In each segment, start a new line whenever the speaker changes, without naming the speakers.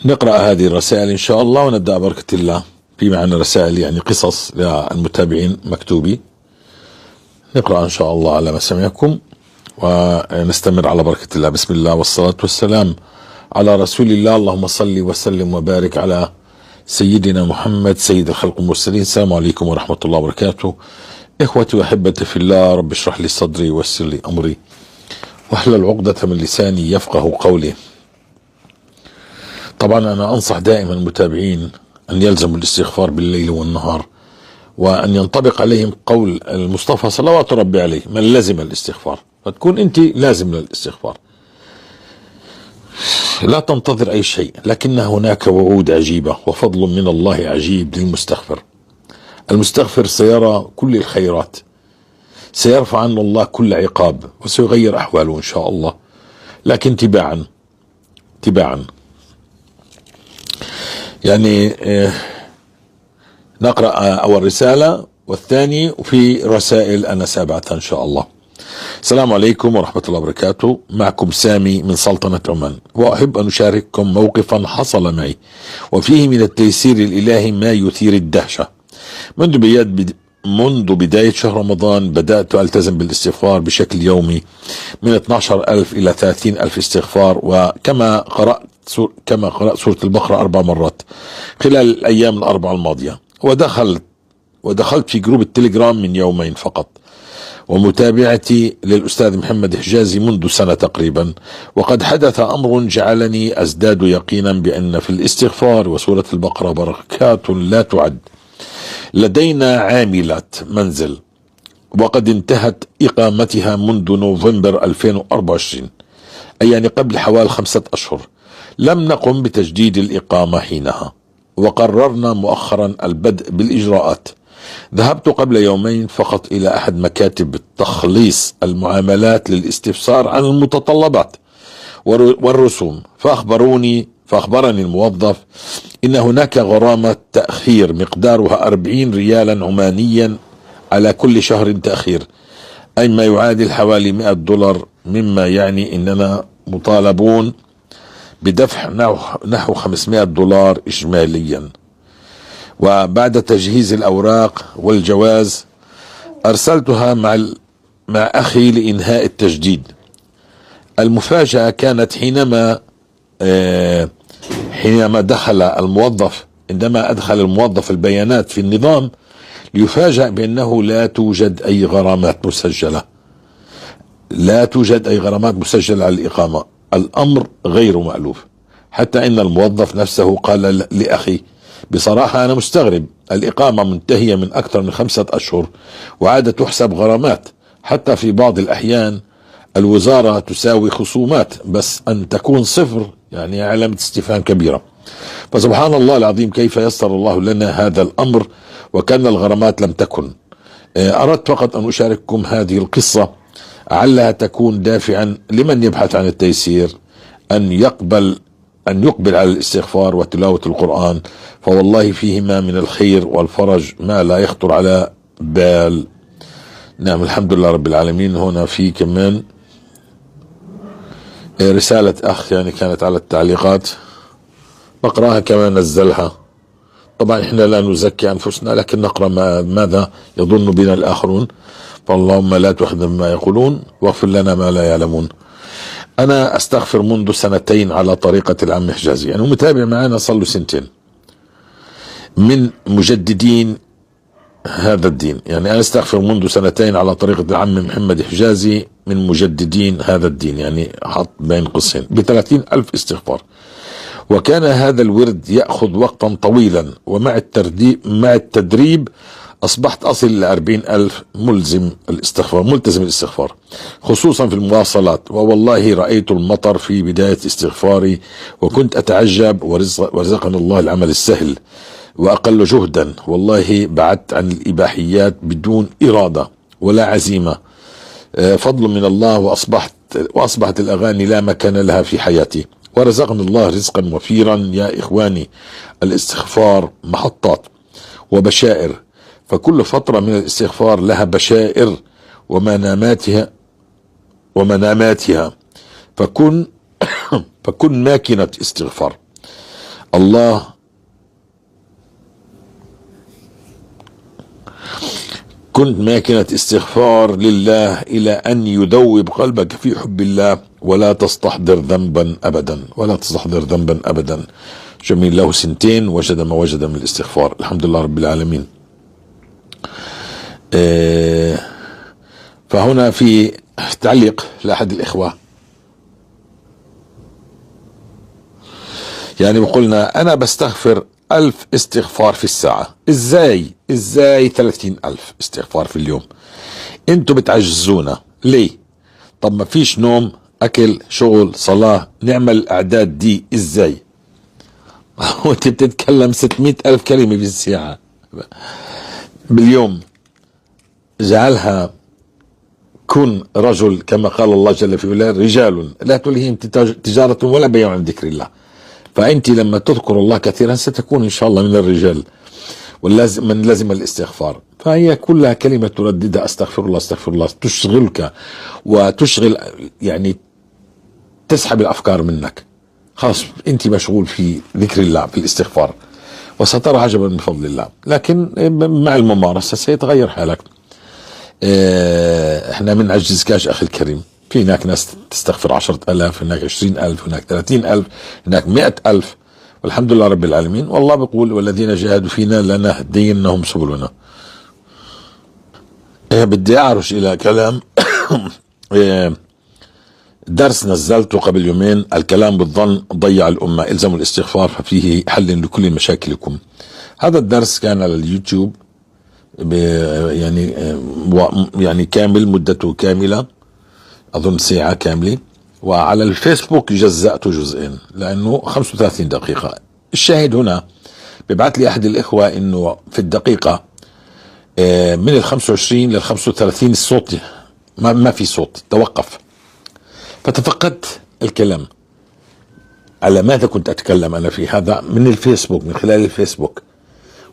نقرأ هذه الرسائل إن شاء الله ونبدأ بركة الله. في معنا رسائل يعني قصص للمتابعين مكتوبي، نقرأ إن شاء الله على مسامعكم ونستمر على بركة الله. بسم الله والصلاة والسلام على رسول الله. اللهم صل وسلم وبارك على سيدنا محمد سيد الخلق المرسلين. السلام عليكم ورحمة الله وبركاته. إخوتي وأحبتي في الله، رب اشرح لي صدري ويسر لي أمري واحلل عقدة من لساني يفقه قولي. طبعا أنا أنصح دائما المتابعين أن يلزموا الاستغفار بالليل والنهار، وأن ينطبق عليهم قول المصطفى صلوات ربي عليه: من لزم الاستغفار. فتكون أنت لازم للاستغفار، لا تنتظر أي شيء، لكن هناك وعود عجيبة وفضل من الله عجيب للمستغفر. المستغفر سيرى كل الخيرات، سيرفع عنه الله كل عقاب، وسيغير أحواله إن شاء الله، لكن تباعا يعني نقرأ أول رسالة والثاني، وفي رسائل أنا سابعتها إن شاء الله. السلام عليكم ورحمة الله وبركاته. معكم سامي من سلطنة عمان، وأحب أن أشارككم موقفا حصل معي وفيه من التيسير الإلهي ما يثير الدهشة. منذ بداية شهر رمضان بدأت ألتزم بالاستغفار بشكل يومي من 12,000 إلى 30,000 استغفار، وكما قرأت سورة البقرة 4 مرات خلال الأيام الأربعة الماضية. ودخلت في جروب التليجرام من يومين فقط، ومتابعتي للأستاذ محمد حجازي منذ سنة تقريبا. وقد حدث أمر جعلني أزداد يقينا بأن في الاستغفار وسورة البقرة بركات لا تعد. لدينا عاملة منزل وقد انتهت إقامتها منذ نوفمبر 2024، أي يعني قبل حوالي 5 أشهر. لم نقم بتجديد الإقامة حينها، وقررنا مؤخرا البدء بالإجراءات. ذهبت قبل يومين فقط إلى أحد مكاتب التخليص المعاملات للاستفسار عن المتطلبات والرسوم، فأخبرني الموظف إن هناك غرامة تأخير مقدارها 40 ريالا عمانيا على كل شهر تأخير، أي ما يعادل حوالي $100، مما يعني أننا مطالبون بدفع نحو $500 إجماليا. وبعد تجهيز الأوراق والجواز أرسلتها مع أخي لإنهاء التجديد. المفاجأة كانت حينما عندما أدخل الموظف البيانات في النظام، ليفاجأ بأنه لا توجد أي غرامات مسجلة. على الإقامة. الأمر غير مألوف، حتى إن الموظف نفسه قال لأخي: بصراحة أنا مستغرب، الإقامة منتهية من أكثر من 5 أشهر وعادة تحسب غرامات. حتى في بعض الأحيان الوزارة تساوي خصومات، بس أن تكون صفر يعني علامة استفهام كبيرة. فسبحان الله العظيم، كيف يسر الله لنا هذا الأمر وكان الغرامات لم تكن. أردت فقط أن أشارككم هذه القصة علها تكون دافعا لمن يبحث عن التيسير أن يقبل على الاستغفار وتلاوة القرآن، فوالله فيهما من الخير والفرج ما لا يخطر على بال. نعم، الحمد لله رب العالمين. هنا في كمان رسالة أخ يعني كانت على التعليقات، نقرأها كما نزلها. طبعا احنا لا نزكي أنفسنا، لكن نقرأ ماذا يظن بنا الآخرون. فاللهم لا تؤاخذنا بما يقولون واغفر لنا ما لا يعلمون. أنا أستغفر منذ 2 على طريقة العم حجازي، يعني متابع معنا صار له 2 من مجددين هذا الدين. يعني أنا أستغفر منذ 2 على طريقة العم محمد حجازي من مجددين هذا الدين، يعني حط بين قوسين ب30,000 استغفار. وكان هذا الورد يأخذ وقتا طويلا، ومع التدريب أصبحت أصل إلى 40,000 ملتزم الاستغفار، خصوصا في المواصلات. ووالله رأيت المطر في بداية استغفاري وكنت أتعجب، ورزقنا الله العمل السهل وأقل جهدا. والله بعدت عن الإباحيات بدون إرادة ولا عزيمة، فضل من الله. وأصبحت الأغاني لا مكان لها في حياتي، ورزقنا الله رزقا وفيرا. يا إخواني، الاستغفار محطات وبشائر، فكل فترة من الاستغفار لها بشائر ومناماتها فكن ماكنة استغفار. الله كنت ماكنة استغفار لله إلى أن يذوب قلبك في حب الله، ولا تستحضر ذنبا أبدا، ولا تستحضر ذنبا أبدا. جميل، له سنتين وجد ما وجد من الاستغفار، الحمد لله رب العالمين. فهنا في تعليق لأحد الإخوة، يعني بقولنا أنا بستغفر 1000 استغفار في الساعة. ازاي 30,000 استغفار في اليوم؟ انتوا بتعجزونا ليه؟ طب ما فيش نوم، اكل، شغل، صلاة، نعمل الاعداد دي ازاي؟ وانت بتتكلم 600,000 كلمة في الساعة باليوم. جعلها كن رجل كما قال الله جل في علاه، رجال لا تلهيهم تجارة ولا بيع عن ذكر الله. فأنت لما تذكر الله كثيرا ستكون إن شاء الله من الرجال واللازم من لازم الاستغفار. فهي كلها كلمة ترددها استغفر الله استغفر الله، تشغلك وتشغل، يعني تسحب الأفكار منك. خلاص أنت مشغول في ذكر الله في الاستغفار، وسترى عجبا من فضل الله. لكن مع الممارسة سيتغير حالك. احنا من عجزكاش أخي الكريم. في هناك ناس تستغفر 10,000، هناك 20,000، هناك 30,000، هناك 100,000، والحمد لله رب العالمين. والله بيقول والذين جاهدوا فينا لنهدينهم سبلنا. بدي أعرج إلى كلام درس نزلته قبل يومين، الكلام بالظن ضيع الأمة، إلزموا الاستغفار ففيه حل لكل مشاكلكم. هذا الدرس كان على اليوتيوب، يعني كامل، مدته كاملة أظن ساعة كاملة. وعلى الفيسبوك جزأته جزئين لأنه 35 دقيقة. الشاهد هنا بيبعت لي أحد الإخوة إنه في الدقيقة من 25 لل 35 الصوت ما في صوت، توقف. فتفقدت الكلام. على ماذا كنت أتكلم أنا في هذا؟ من الفيسبوك، من خلال الفيسبوك،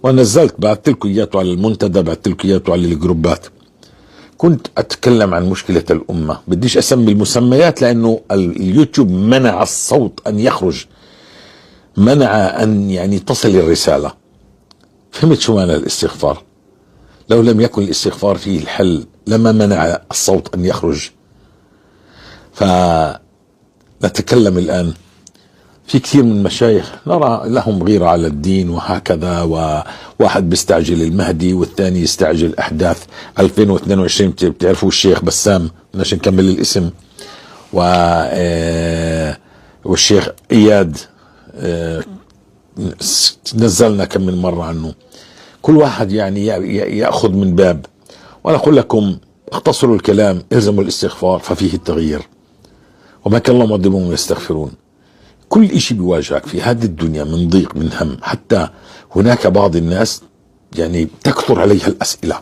ونزلت، بعثت لكم إياته على المنتدى، بعثت لكم إياته على الجروبات. كنت أتكلم عن مشكلة الأمة، بديش أسمي المسميات لأنه اليوتيوب منع الصوت أن يخرج، منع أن يعني تصل الرسالة. فهمت شو معنى الاستغفار؟ لو لم يكن الاستغفار فيه الحل لما منع الصوت أن يخرج. فنتكلم الآن في كثير من المشايخ نرى لهم غيرة على الدين وهكذا، وواحد بيستعجل المهدي والثاني يستعجل أحداث 2022. بتعرفوا الشيخ بسام، بدناش نكمل الاسم، والشيخ إياد، نزلنا كم من مرة عنه. كل واحد يعني يأخذ من باب. وأنا أقول لكم اختصروا الكلام، الزموا الاستغفار ففيه التغيير، وما كان الله معذبهم يستغفرون. كل اشي بيواجهك في هذه الدنيا من ضيق، من هم، حتى هناك بعض الناس يعني تكثر عليها الأسئلة.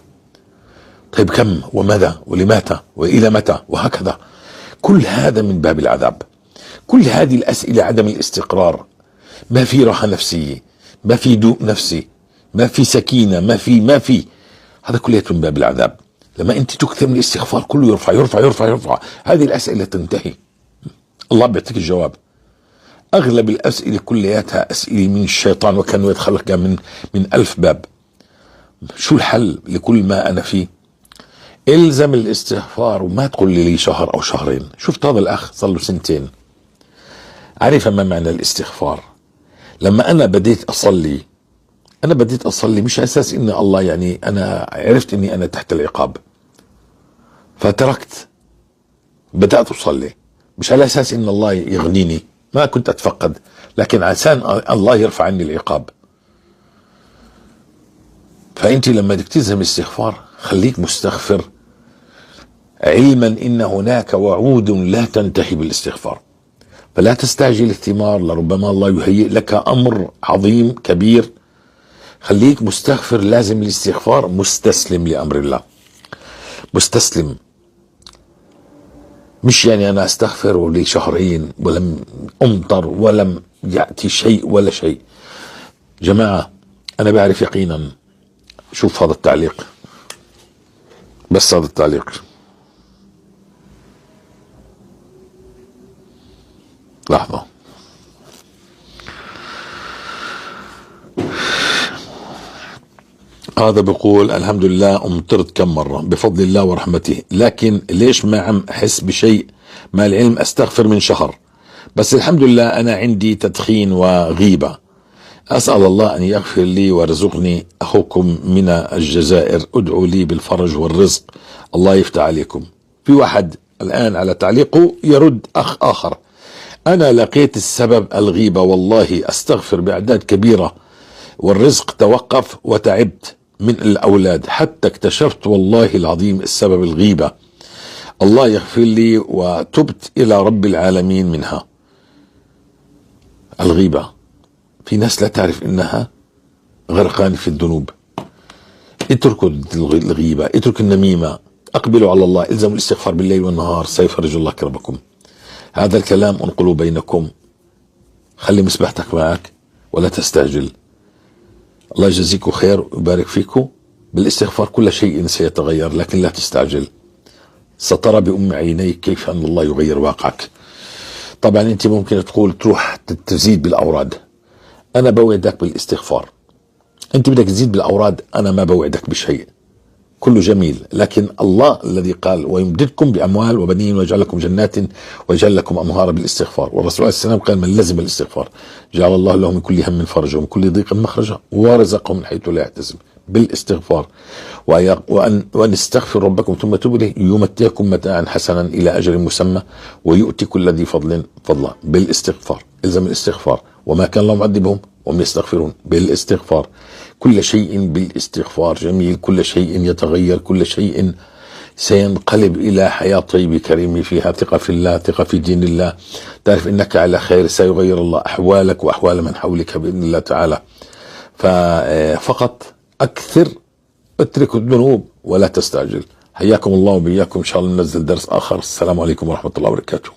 طيب كم وماذا ولمتى وإلى متى وهكذا. كل هذا من باب العذاب. كل هذه الأسئلة عدم الاستقرار، ما في راحة نفسية، ما في هدوء نفسي، ما في سكينة، ما في هذا كله من باب العذاب. لما أنت تكثر من الاستغفار كله يرفع يرفع يرفع يرفع، هذه الأسئلة تنتهي، الله بيعطيك الجواب. أغلب الأسئلة كلياتها أسئلة من الشيطان، وكانوا يدخلك من 1000 باب. شو الحل لكل ما أنا فيه؟ إلزم الاستغفار، وما تقول لي شهر أو شهرين. شفت هذا الأخ صار له 2 سنين عرف ما معنى الاستغفار. لما أنا بديت أصلي مش أساس إن الله، يعني أنا عرفت إني أنا تحت العقاب فتركت، بدأت أصلي مش على أساس إن الله يغنيني، ما كنت أتفقد، لكن عشان الله يرفع عني العقاب. فأنت لما بدك تلزم الاستغفار خليك مستغفر، علما إن هناك وعود لا تنتهي بالاستغفار. فلا تستعجل الثمار، لربما الله يهيئ لك أمر عظيم كبير. خليك مستغفر، لازم الاستغفار، مستسلم لأمر الله، مستسلم. مش يعني أنا أستغفر لي شهرين ولم أمطر ولم يأتي شيء ولا شيء. جماعة أنا بعرف يقينا. شوف هذا التعليق، بس هذا التعليق، لحظة. هذا بيقول الحمد لله أمطرت كم مرة بفضل الله ورحمته، لكن ليش ما عم أحس بشيء؟ مع العلم أستغفر من شهر، بس الحمد لله أنا عندي تدخين وغيبة. أسأل الله أن يغفر لي ويرزقني. أخوكم من الجزائر، ادعوا لي بالفرج والرزق، الله يفتح عليكم. في واحد الآن على تعليقه يرد أخ آخر: أنا لقيت السبب الغيبة، والله أستغفر بأعداد كبيرة، والرزق توقف وتعبت من الأولاد حتى اكتشفت والله العظيم السبب الغيبة. الله يغفر لي وتبت إلى رب العالمين منها. الغيبة في ناس لا تعرف إنها غرقان في الذنوب. اتركوا الغيبة، اتركوا النميمة، أقبلوا على الله، الزموا الاستغفار بالليل والنهار، سيفرج الله كربكم. هذا الكلام انقلوا بينكم، خلي مسبحتك معك ولا تستعجل. الله يجزيكم خير ويبارك فيكم. بالاستغفار كل شيء سيتغير، لكن لا تستعجل. سترى بأم عينيك كيف أن الله يغير واقعك. طبعا أنت ممكن تقول تروح تزيد بالأوراد، أنا بوعدك بالاستغفار. أنت بدك تزيد بالأوراد، أنا ما بوعدك بشيء، كله جميل، لكن الله الذي قال ويمددكم بأموال وبنين ويجعل لكم جنات ويجعل لكم أنهارا بالاستغفار. والرسول عليه السلام قال: من لزم الاستغفار جعل الله له من كل هم فرجا ومن كل ضيق مخرجا ورزقه من حيث لا يحتسب. بالاستغفار. وأن استغفر ربكم ثم توبوا إليه يمتعكم متاعا حسنا إلى أجل مسمى ويؤتي كل ذي فضل فضلا. بالاستغفار، الزم الاستغفار. وما كان الله معذبهم وهم يستغفرون. بالاستغفار. كل شيء بالاستغفار جميل، كل شيء يتغير، كل شيء سينقلب إلى حياة طيبة كريمة فيها ثقة في الله، ثقة في دين الله، تعرف إنك على خير، سيغير الله أحوالك وأحوال من حولك بإذن الله تعالى. ففقط أكثر، اتركوا الذنوب ولا تستعجل. حياكم الله وبياكم، إن شاء الله ننزل درس آخر. السلام عليكم ورحمة الله وبركاته.